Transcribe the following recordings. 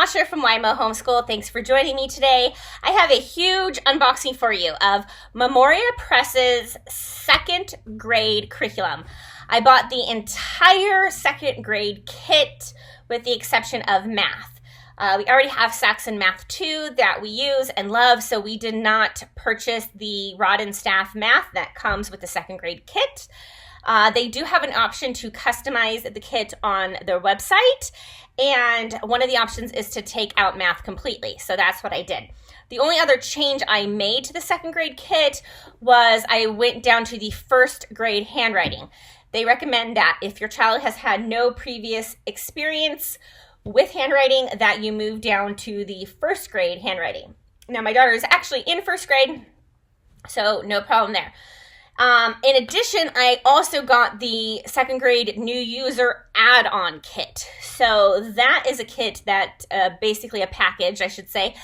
Tasha from YMO Homeschool. Thanks for joining me today. I have a huge unboxing for you of Memoria Press's second grade curriculum. I bought the entire second grade kit with the exception of math. We already have Saxon Math 2 that we use and love, so we did not purchase the Rod and Staff Math that comes with the second grade kit. They do have an option to customize the kit on their website, and one of the options is to take out math completely, so that's what I did. The only other change I made to the second grade kit was I went down to the first grade handwriting. They recommend that if your child has had no previous experience with handwriting, that you move down to the first grade handwriting. Now, my daughter is actually in first grade, so no problem there. In addition, I also got the second grade new user add-on kit. So that is a kit that, basically a package, I should say,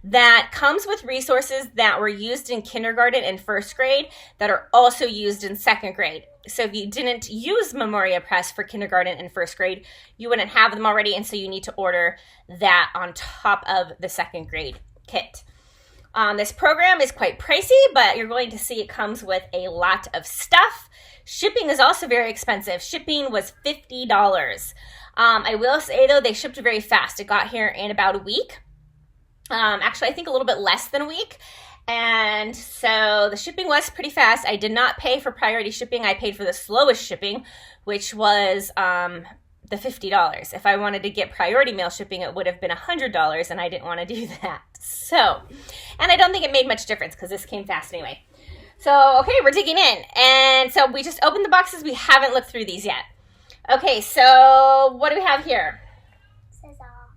that comes with resources that were used in kindergarten and first grade that are also used in second grade. So if you didn't use Memoria Press for kindergarten and first grade, you wouldn't have them already, and so you need to order that on top of the second grade kit. This program is quite pricey, but you're going to see it comes with a lot of stuff. Shipping is also very expensive. Shipping was $50. I will say, though, they shipped very fast. It got here in about a week. Actually, I think a little bit less than a week. And so the shipping was pretty fast. I did not pay for priority shipping. I paid for the slowest shipping, which was the $50. If I wanted to get priority mail shipping, it would have been $100, and I didn't want to do that. So, and I don't think it made much difference because this came fast anyway. So, okay, we're digging in. And so we just opened the boxes. We haven't looked through these yet. Okay, so what do we have here? It says ah.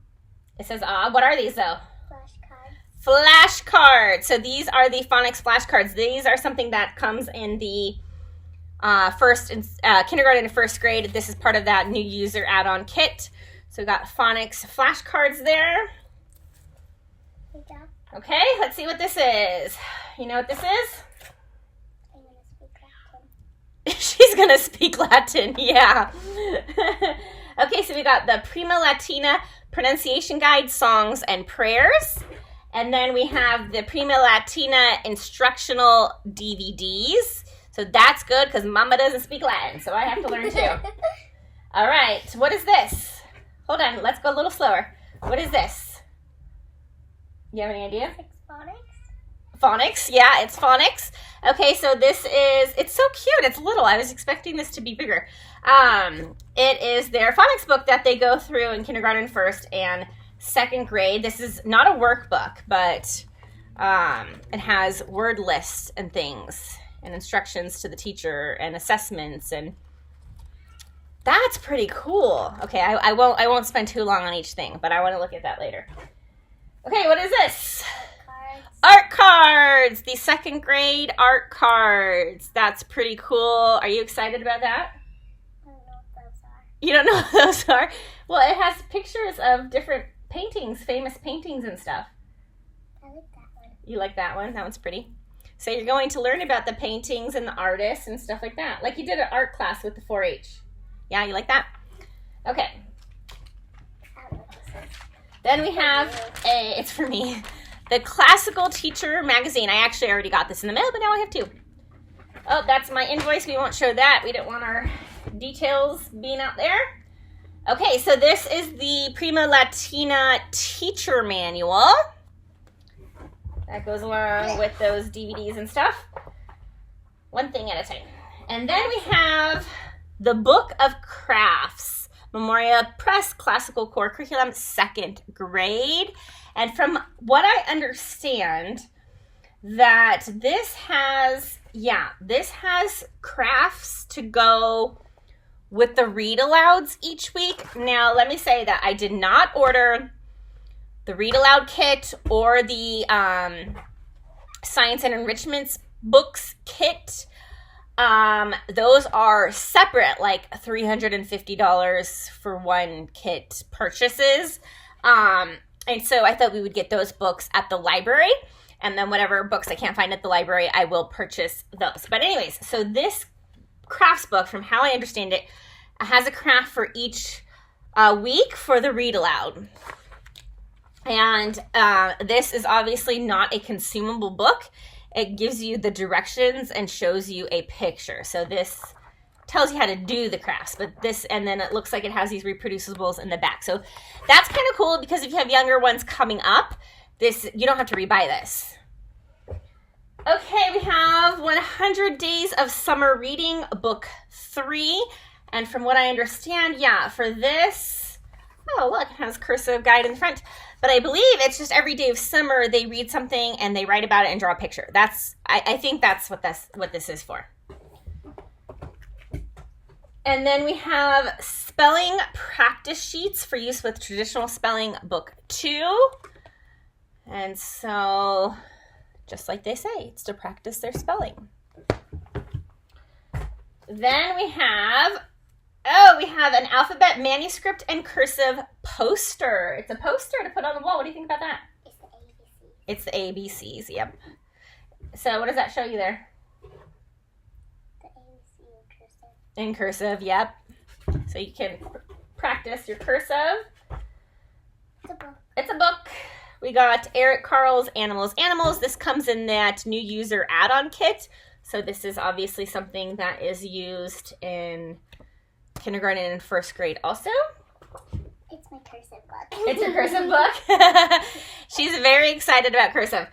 It says ah. What are these, though? Flashcards. Flashcards. So these are the phonics flashcards. These are something that comes in the kindergarten and first grade. This is part of that new user add-on kit. So we got phonics flashcards there. Okay, let's see what this is. You know what this is? I'm going to speak Latin. She's going to speak Latin, yeah. Okay, so we got the Prima Latina pronunciation guide, songs, and prayers. And then we have the Prima Latina instructional DVDs. So that's good because Mama doesn't speak Latin, so I have to learn too. All right, what is this? Hold on, let's go a little slower. What is this? You have any idea? It's phonics. Phonics, yeah, it's phonics. Okay, so this is, it's so cute, it's little. I was expecting this to be bigger. It is their phonics book that they go through in kindergarten, first, and second grade. This is not a workbook, but it has word lists and things and instructions to the teacher and assessments, and that's pretty cool. Okay, I won't spend too long on each thing, but I want to look at that later. Okay, what is this? Cards. Art cards! The second grade art cards. That's pretty cool. Are you excited about that? I don't know what those are. You don't know what those are? Well, it has pictures of different paintings, famous paintings and stuff. I like that one. You like that one? That one's pretty. So you're going to learn about the paintings and the artists and stuff like that. Like you did an art class with the 4-H. Yeah, you like that? Okay. I don't know what this is. Then we have it's for me, the Classical Teacher magazine. I actually already got this in the mail, but now I have two. Oh, that's my invoice. We won't show that. We don't want our details being out there. Okay, so this is the Prima Latina Teacher Manual. That goes along with those DVDs and stuff. One thing at a time. And then we have the Book of Crafts. Memoria Press Classical Core Curriculum, second grade. And from what I understand, that this has crafts to go with the read alouds each week. Now, let me say that I did not order the read aloud kit or the science and enrichments books kit. Those are separate, like $350 for one kit purchases. And so I thought we would get those books at the library, and then whatever books I can't find at the library, I will purchase those. But anyways, so this crafts book, from how I understand it, has a craft for each week for the read aloud. And this is obviously not a consumable book. It gives you the directions and shows you a picture. So this tells you how to do the crafts, but this, and then it looks like it has these reproducibles in the back. So that's kind of cool because if you have younger ones coming up, this, you don't have to rebuy this. Okay, we have 100 Days of Summer Reading, Book 3. And from what I understand, yeah, for this, oh, look, it has cursive guide in the front. But I believe it's just every day of summer, they read something and they write about it and draw a picture. That's, I think that's what this is for. And then we have spelling practice sheets for use with traditional spelling, book 2. And so, just like they say, it's to practice their spelling. Then we have an alphabet manuscript and cursive poster. It's a poster to put on the wall. What do you think about that? It's the ABCs, yep. So what does that show you there? The ABC in cursive. In cursive, yep. So you can practice your cursive. It's a book. It's a book. We got Eric Carle's Animals. This comes in that new user add-on kit. So this is obviously something that is used in kindergarten and first grade also. It's my cursive book. It's a cursive book. She's very excited about cursive.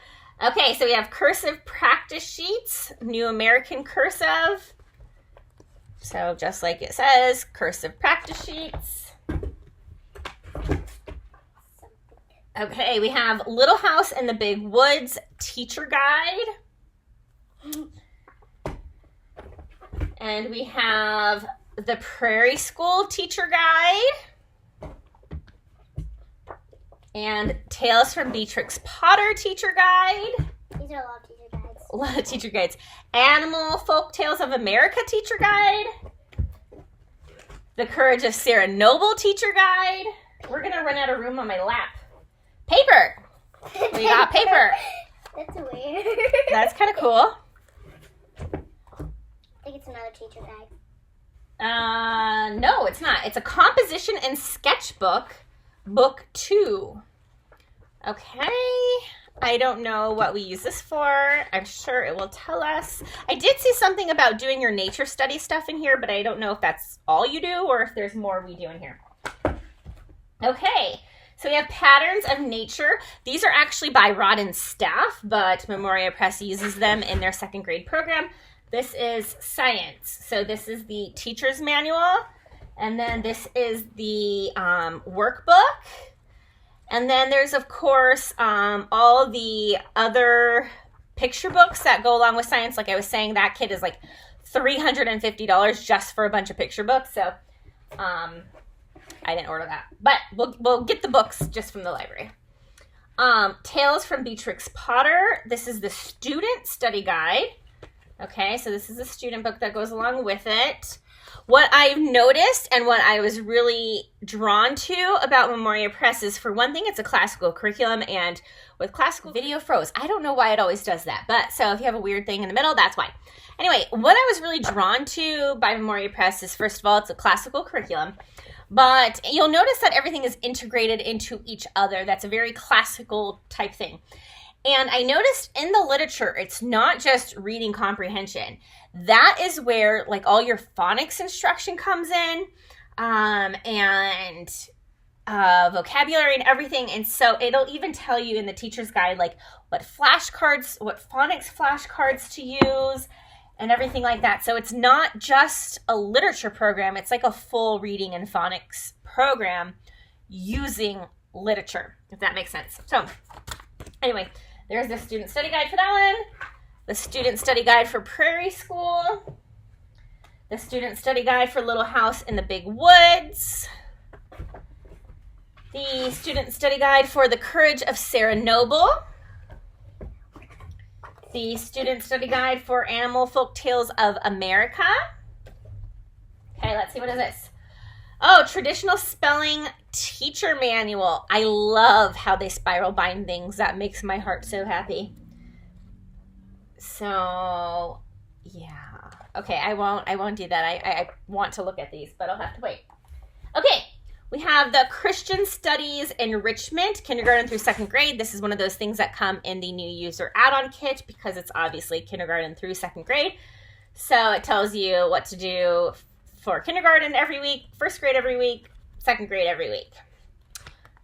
Okay, so we have cursive practice sheets, New American Cursive. So just like it says, cursive practice sheets. Okay, we have Little House in the Big Woods Teacher Guide. And we have the Prairie School Teacher Guide. And Tales from Beatrix Potter Teacher Guide. These are a lot of teacher guides. A lot of teacher guides. Animal Folk Tales of America Teacher Guide. The Courage of Sarah Noble Teacher Guide. We're going to run out of room on my lap. Paper. We got paper. That's weird. That's kind of cool. I think it's another teacher guide. No, it's not. It's a composition and sketchbook, book 2. Okay. I don't know what we use this for. I'm sure it will tell us. I did see something about doing your nature study stuff in here, but I don't know if that's all you do or if there's more we do in here. Okay. So we have Patterns of Nature. These are actually by Rod and Staff, but Memoria Press uses them in their second grade program. This is science. So this is the teacher's manual. And then this is the workbook. And then there's, of course, all the other picture books that go along with science. Like I was saying, that kit is like $350 just for a bunch of picture books. So I didn't order that. But we'll get the books just from the library. Tales from Beatrix Potter. This is the student study guide. Okay, so this is a student book that goes along with it. What I've noticed and what I was really drawn to about Memoria Press is, for one thing, it's a classical curriculum, and with classical video froze. I don't know why it always does that, but so if you have a weird thing in the middle, that's why. Anyway, what I was really drawn to by Memoria Press is, first of all, it's a classical curriculum, but you'll notice that everything is integrated into each other. That's a very classical type thing. And I noticed in the literature, it's not just reading comprehension. That is where like all your phonics instruction comes in, and vocabulary and everything. And so it'll even tell you in the teacher's guide, like what flashcards, what phonics flashcards to use and everything like that. So it's not just a literature program. It's like a full reading and phonics program using literature, if that makes sense. So anyway, there's the student study guide for that one. The student study guide for Prairie School. The student study guide for Little House in the Big Woods. The student study guide for The Courage of Sarah Noble. The student study guide for Animal Folk Tales of America. Okay, let's see, what is this? Oh, traditional spelling teacher manual. I love how they spiral bind things. That makes my heart so happy. So, yeah. Okay, I won't do that. I want to look at these, but I'll have to wait. Okay, We have the Christian Studies Enrichment, kindergarten through second grade. This is one of those things that come in the new user add-on kit because it's obviously kindergarten through second grade. So it tells you what to do for kindergarten every week, first grade every week, second grade every week.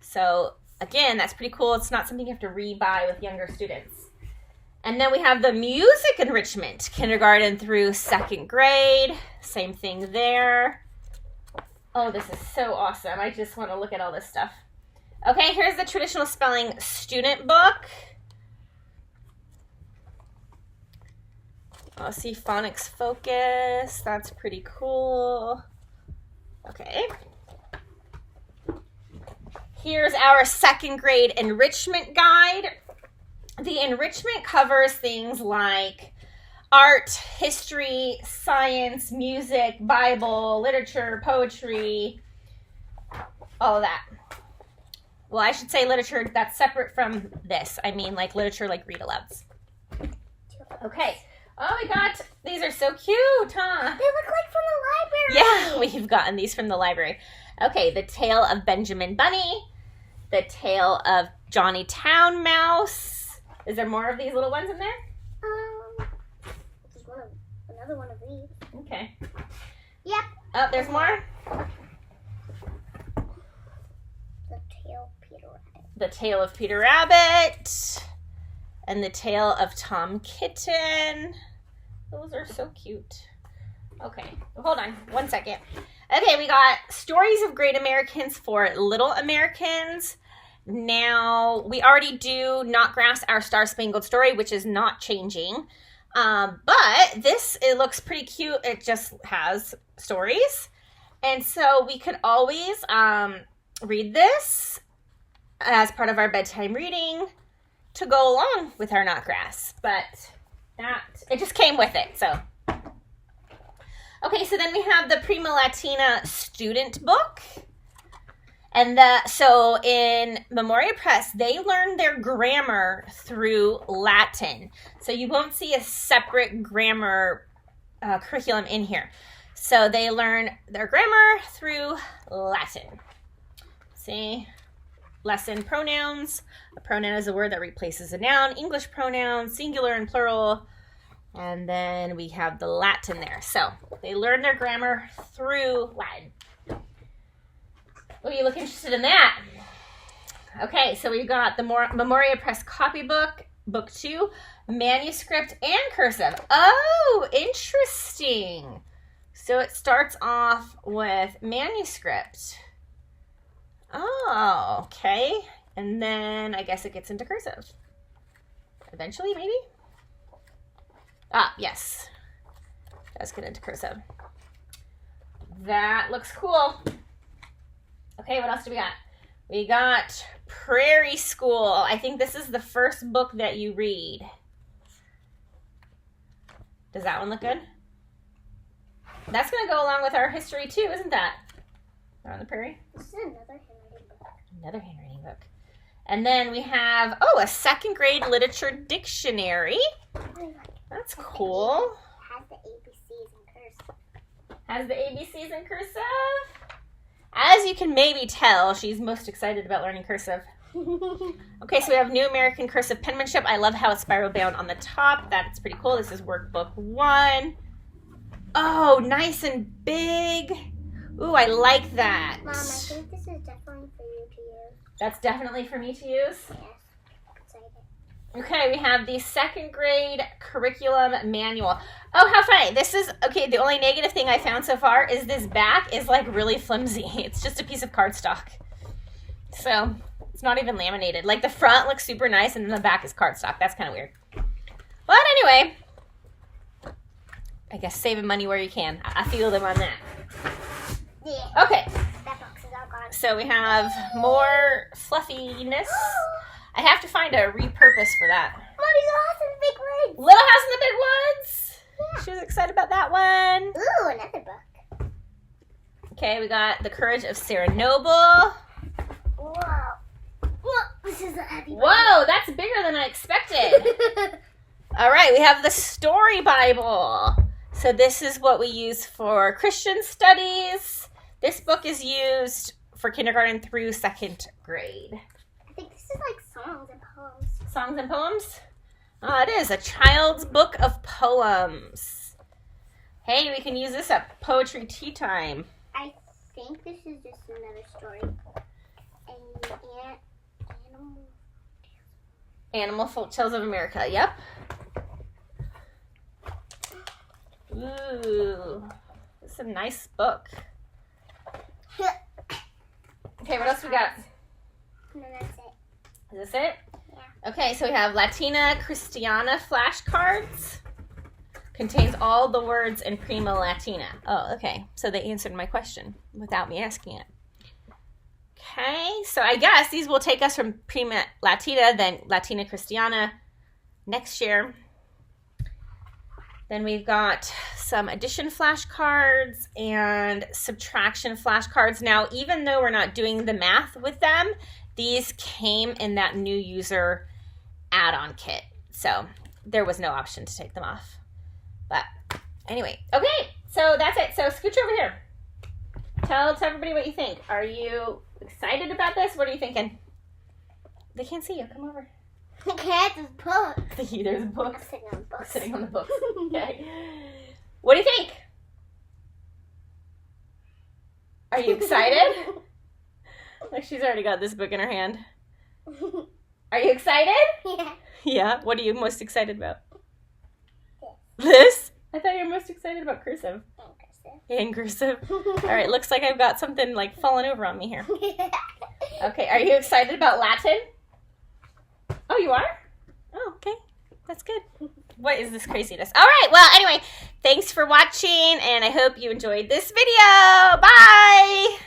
So again, that's pretty cool. It's not something you have to re-buy with younger students. And then we have the Music Enrichment, kindergarten through second grade. Same thing there. Oh, this is so awesome. I just want to look at all this stuff. Okay, here's the Traditional Spelling Student Book. Oh, see, Phonics Focus. That's pretty cool. Okay. Here's our second grade enrichment guide. The enrichment covers things like art, history, science, music, Bible, literature, poetry, all of that. Well, I should say literature that's separate from this. I mean like literature like read alouds. Okay. Oh, we got, these are so cute, huh? They look like from the library. Yeah, we've gotten these from the library. Okay, The Tale of Benjamin Bunny, The Tale of Johnny Town Mouse. Is there more of these little ones in there? Another one of these. Okay. Yep. Oh, there's more? The Tale of Peter Rabbit. And The Tale of Tom Kitten. Those are so cute. Okay, hold on 1 second. Okay, we got Stories of Great Americans for Little Americans. Now, we already do Not Grass, Our Star-Spangled Story, which is not changing. But this, it looks pretty cute. It just has stories. And so we could always read this as part of our bedtime reading to go along with our Not Grass. But that, it just came with it, so. Okay, so then we have the Prima Latina student book. And so in Memoria Press, they learn their grammar through Latin. So you won't see a separate grammar curriculum in here. So they learn their grammar through Latin. See? Lesson pronouns. A pronoun is a word that replaces a noun. English pronouns, singular and plural. And then we have the Latin there. So they learn their grammar through Latin. Oh, you look interested in that. Okay, so we've got the Memoria Press copybook, book 2, manuscript and cursive. Oh, interesting. So it starts off with manuscript. Oh, okay. And then I guess it gets into cursive. Eventually, maybe? Ah, yes. Let's get into cursive. That looks cool. Okay, what else do we got? We got Prairie School. I think this is the first book that you read. Does that one look good? That's going to go along with our history too, isn't that? On the Prairie? This is another handwriting book. Another handwriting book. And then we have, a second grade literature dictionary. That's cool. Has the ABCs in cursive. Has the ABCs in cursive? As you can maybe tell, she's most excited about learning cursive. Okay, so we have New American Cursive Penmanship. I love how it's spiral bound on the top. That's pretty cool. This is workbook 1. Oh, nice and big. Ooh, I like that. Mom, I think this is definitely for you to use. That's definitely for me to use? Yes. Excited. Okay, we have the second grade curriculum manual. Oh, how funny. This is, okay, the only negative thing I found so far is this back is like really flimsy. It's just a piece of cardstock. So, it's not even laminated. Like the front looks super nice and then the back is cardstock. That's kind of weird. But anyway, I guess saving money where you can. I feel them on that. Yeah. Okay. That box is all gone. So we have more fluffiness. I have to find a repurpose for that. Mommy, Little House in the Big Woods. Little House in the Big Woods. Yeah. She was excited about that one. Ooh, another book. Okay, we got The Courage of Sarah Noble. Whoa. Whoa, this is a heavy book. Whoa, that's bigger than I expected. All right, we have the Story Bible. So this is what we use for Christian studies. This book is used for kindergarten through 2nd grade. I think this is like songs and poems. Songs and poems? Oh, it is a child's book of poems. Hey, we can use this at poetry tea time. I think this is just another story. Animal Folk Tales of America. Yep. Ooh, it's a nice book. Okay, what else we got? No, that's it. Is this it? Yeah. Okay, so we have Latina Cristiana flashcards. Contains all the words in Prima Latina. Oh, okay. So they answered my question without me asking it. Okay, so I guess these will take us from Prima Latina, then Latina Cristiana next year. Then we've got some addition flashcards and subtraction flashcards. Now, even though we're not doing the math with them, these came in that new user add-on kit. So there was no option to take them off. But anyway, okay, so that's it. So scooch over here. Tell everybody what you think. Are you excited about this? What are you thinking? They can't see you. Come over. I can't just book. There's books. I'm sitting on books. Sitting on the books. Okay. What do you think? Are you excited? Like she's already got this book in her hand. Are you excited? Yeah. Yeah. What are you most excited about? This? I thought you were most excited about cursive. And cursive. All right. Looks like I've got something like falling over on me here. Okay. Are you excited about Latin? Oh, you are? Oh, okay. That's good. What is this craziness? All right. Well, anyway, thanks for watching, and I hope you enjoyed this video. Bye.